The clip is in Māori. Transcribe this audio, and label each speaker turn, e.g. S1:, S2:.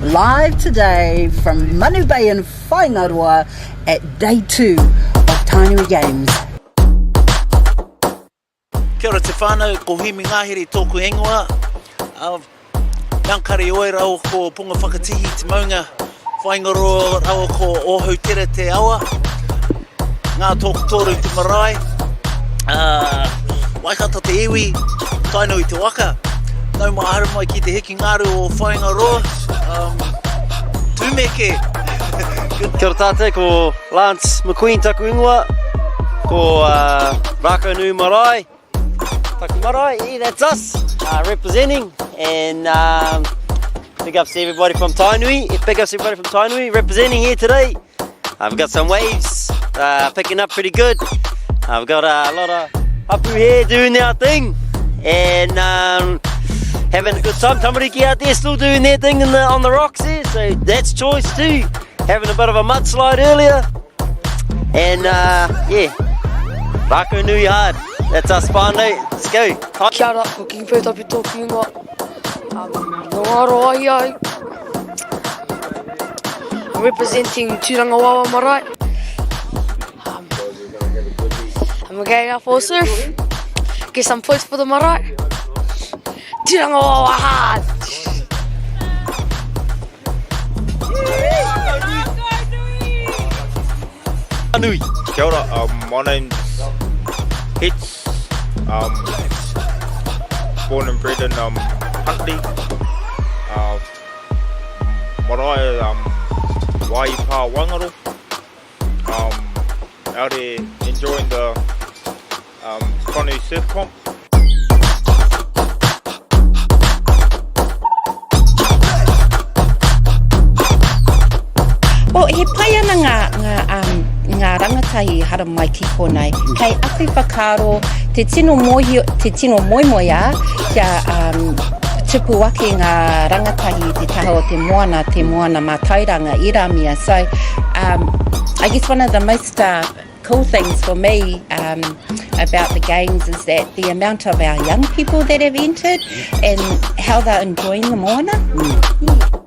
S1: live today from Manu Bay in Whaaingaroa at day 2 of Tainui Games.
S2: Kia ora te whānau, ko himi ngāhere tōku hengoa. Ngākari oe rau ko punga whakatihi te maunga. Whaaingaroa rau ko ohautere te awa. Ngā tōku tōru te marae. Waikata te iwi, tainui te waka. Nau mahara mai ki te Eke Ngaru o Whaaingaroa. Tūmeke.
S3: Kia ora tātou, ko Lance McQueen taku ingoa. Ko Rākau Nui Marae. Taku marae, yeah, that's us, representing. And big ups to everybody from Tainui. Big ups to everybody from Tainui representing here today. We've got some waves picking up pretty good. We've got a lot of hapu here doing our thing. And having a good time. Tamariki out there still doing their thing on the rocks there, so that's choice too. Having a bit of a mudslide earlier. And yeah, Rākau Nui hard. That's us whānau. Let's go.
S4: Kia ora, ko Ki Whaaingaroa tōku ingoa. No aro ai ai. I'm representing Tūranga Wawa Marae. I'm going out for a surf. Get some points for the marae. Tūranga Wawa hard.
S3: Nui.
S5: Kia ora, my name's Hitch. Born and bred in Huntly. Marae, Waipa Wangaro. Out there enjoying the Konu surf comp.
S6: O, he pai ana ngā rangatahi hara mai ki konei. Kei aku whakaro te tino moimoia kia tupu ake ngā rangatahi te taha o te moana mā tauranga i Ramia. So I guess one of the most cool things for me about the games is that the amount of our young people that have entered and how they're enjoying the moana.